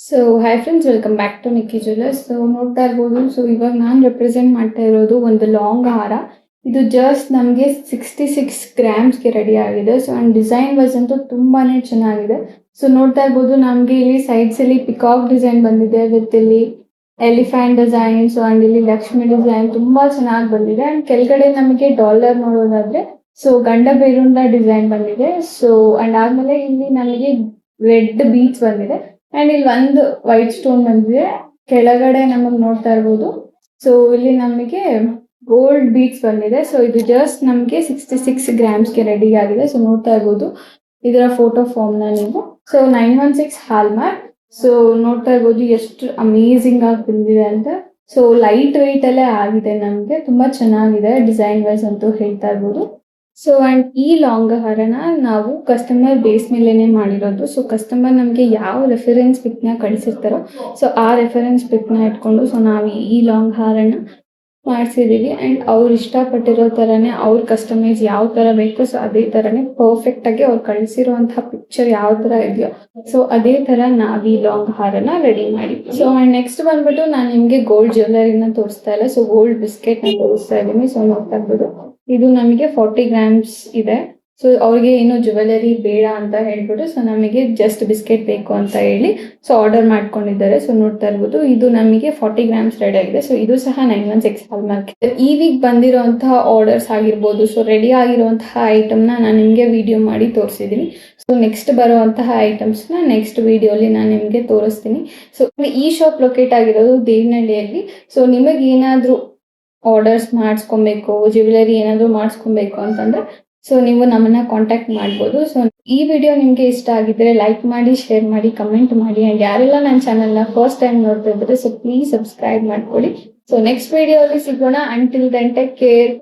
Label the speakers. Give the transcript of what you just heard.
Speaker 1: So hi friends, welcome back to Nikki jewellers. So ನೋಡ್ತಾ ಇರ್ಬೋದು. So ಇವಾಗ ನಾನು ರೆಪ್ರೆಸೆಂಟ್ ಮಾಡ್ತಾ ಇರೋದು ಒಂದು ಲಾಂಗ್ ಹಾರ. ಇದು ಜಸ್ಟ್ ನಮಗೆ 66 ಗ್ರಾಮ್ಸ್ಗೆ ರೆಡಿ ಆಗಿದೆ. ಸೊ ಆ್ಯಂಡ್ ಡಿಸೈನ್ ವೈಸ್ ಅಂತೂ ತುಂಬಾ ಚೆನ್ನಾಗಿದೆ. ಸೊ ನೋಡ್ತಾ ಇರ್ಬೋದು, ನಮಗೆ ಇಲ್ಲಿ ಸೈಡ್ಸಲ್ಲಿ ಪಿಕಾಕ್ ಡಿಸೈನ್ ಬಂದಿದೆ ವಿತ್ ಇಲ್ಲಿ ಎಲಿಫೆಂಟ್ ಡಿಸೈನ್. ಸೊ ಆ್ಯಂಡ್ ಇಲ್ಲಿ ಲಕ್ಷ್ಮಿ ಡಿಸೈನ್ ತುಂಬ ಚೆನ್ನಾಗಿ ಬಂದಿದೆ. ಆ್ಯಂಡ್ ಕೆಳಗಡೆ ನಮಗೆ ಡಾಲರ್ ನೋಡೋದಾದ್ರೆ ಸೊ ಗಂಡ ಬೇರುಂಡ ಡಿಸೈನ್ ಬಂದಿದೆ. ಸೊ ಆ್ಯಂಡ್ ಆದಮೇಲೆ ಇಲ್ಲಿ ನಮಗೆ ರೆಡ್ ಬೀಡ್ಸ್ ಬಂದಿದೆ. ಆ್ಯಂಡ್ ಇಲ್ಲಿ ಒಂದು ವೈಟ್ ಸ್ಟೋನ್ ಬಂದಿದೆ. ಕೆಳಗಡೆ ನಮಗೆ ನೋಡ್ತಾ ಇರ್ಬೋದು. ಸೊ ಇಲ್ಲಿ ನಮಗೆ ಗೋಲ್ಡ್ ಬೀಡ್ಸ್ ಬಂದಿದೆ. ಸೊ ಇದು ಜಸ್ಟ್ ನಮಗೆ 66 ಗ್ರಾಮ್ಸ್ಗೆ ರೆಡಿ ಆಗಿದೆ. ಸೊ ನೋಡ್ತಾ ಇರ್ಬೋದು ಇದರ ಫೋಟೋ ಫಾರ್ಮ್ನ ನೀವು. So 916 hallmark. ಸೊ ನೋಡ್ತಾ ಇರ್ಬೋದು ಎಷ್ಟು ಅಮೇಝಿಂಗ್ ಆಗಿ ಬಂದಿದೆ ಅಂತ. ಸೊ ಲೈಟ್ ವೆಯ್ಟ್ ಅಲ್ಲೇ ಆಗಿದೆ, ನಮಗೆ ತುಂಬ ಚೆನ್ನಾಗಿದೆ ಡಿಸೈನ್ ವೈಸ್ ಅಂತೂ ಹೇಳ್ತಾ ಇರ್ಬೋದು. ಸೊ ಆ್ಯಂಡ್ ಈ ಲಾಂಗ್ ಹಾರನ ನಾವು ಕಸ್ಟಮರ್ ಬೇಸ್ ಮೇಲೇ ಮಾಡಿರೋದು. ಸೊ ಕಸ್ಟಮರ್ ನಮಗೆ ಯಾವ ರೆಫರೆನ್ಸ್ ಪಿಕ್ನ ಕಳಿಸಿರ್ತಾರೋ ಸೊ ಆ ರೆಫರೆನ್ಸ್ ಪಿಕ್ನ ಇಟ್ಕೊಂಡು ಸೊ ನಾವು ಈ ಲಾಂಗ್ ಹಾರನ ಮಾಡಿಸಿದ್ದೀವಿ. ಆ್ಯಂಡ್ ಅವ್ರು ಇಷ್ಟಪಟ್ಟಿರೋ ಥರನೇ ಅವ್ರ ಕಸ್ಟಮೈಸ್ ಯಾವ ಥರ ಬೇಕು ಸೊ ಅದೇ ಥರನೇ ಪರ್ಫೆಕ್ಟಾಗಿ ಅವ್ರು ಕಳಿಸಿರುವಂತಹ ಪಿಕ್ಚರ್ ಯಾವ ಥರ ಇದೆಯೋ ಸೊ ಅದೇ ಥರ ನಾವು ಈ ಲಾಂಗ್ ಹಾರನ ರೆಡಿ ಮಾಡಿ. ಸೊ ಆ್ಯಂಡ್ ನೆಕ್ಸ್ಟ್ ಬಂದ್ಬಿಟ್ಟು ನಾನು ನಿಮಗೆ ಗೋಲ್ಡ್ ಜ್ಯುವೆಲರಿನ ತೋರಿಸ್ತಾ ಇಲ್ಲ. ಸೊ ಗೋಲ್ಡ್ ಬಿಸ್ಕೆಟ್ನ ತೋರಿಸ್ತಾ ಇದ್ದೀನಿ. ಸೊ ನೋಡ್ತಾ ಇರ್ಬೋದು ಇದು ನಮಗೆ 40 ಗ್ರಾಮ್ಸ್ ಇದೆ. ಸೊ ಅವ್ರಿಗೆ ಏನು ಜ್ಯುವೆಲರಿ ಬೇಡ ಅಂತ ಹೇಳ್ಬಿಟ್ಟು ಸೊ ನಮಗೆ ಜಸ್ಟ್ ಬಿಸ್ಕೆಟ್ ಬೇಕು ಅಂತ ಹೇಳಿ ಸೊ ಆರ್ಡರ್ ಮಾಡ್ಕೊಂಡಿದ್ದಾರೆ. ಸೊ ನೋಡ್ತಾ ಇರ್ಬೋದು ಇದು ನಮಗೆ 40 ಗ್ರಾಮ್ಸ್ ರೆಡಿ ಆಗಿದೆ. ಸೊ ಇದು ಸಹ 916 ಹಾಲ್ಮಾರ್ಕ್. ಈ ವೀಕ್ ಬಂದಿರುವಂತಹ ಆರ್ಡರ್ಸ್ ಆಗಿರ್ಬೋದು. ಸೊ ರೆಡಿ ಆಗಿರುವಂತಹ ಐಟಮ್ನ ನಾನು ನಿಮಗೆ ವಿಡಿಯೋ ಮಾಡಿ ತೋರಿಸಿದ್ದೀನಿ. ಸೊ ನೆಕ್ಸ್ಟ್ ಬರುವಂತಹ ಐಟಮ್ಸ್ನ ನೆಕ್ಸ್ಟ್ ವಿಡಿಯೋಲಿ ನಾನು ನಿಮಗೆ ತೋರಿಸ್ತೀನಿ. ಸೊ ಈ ಶಾಪ್ ಲೊಕೇಟ್ ಆಗಿರೋದು ದೇವನಹಳ್ಳಿಯಲ್ಲಿ. ಸೊ ನಿಮಗೆ ಏನಾದರೂ ಆರ್ಡರ್ಸ್ ಮಾಡಿಸ್ಕೊಬೇಕು, ಜ್ಯುವೆಲರಿ ಏನಾದರೂ ಮಾಡಿಸ್ಕೊಬೇಕು ಅಂತಂದರೆ ಸೊ ನೀವು ನಮ್ಮನ್ನು ಕಾಂಟ್ಯಾಕ್ಟ್ ಮಾಡ್ಬೋದು. ಸೊ ಈ ವಿಡಿಯೋ ನಿಮಗೆ ಇಷ್ಟ ಆಗಿದ್ದರೆ ಲೈಕ್ ಮಾಡಿ, ಶೇರ್ ಮಾಡಿ, ಕಮೆಂಟ್ ಮಾಡಿ. ಆ್ಯಂಡ್ ಯಾರೆಲ್ಲ ನನ್ನ ಚಾನಲ್ನ ಫಸ್ಟ್ ಟೈಮ್ ನೋಡ್ತಾ ಇದ್ದಾರೆ ಸೊ ಪ್ಲೀಸ್ ಸಬ್ಸ್ಕ್ರೈಬ್ ಮಾಡ್ಕೊಳ್ಳಿ. ಸೊ ನೆಕ್ಸ್ಟ್ ವಿಡಿಯೋಲಿ ಸಿಗೋಣ. Until then take care.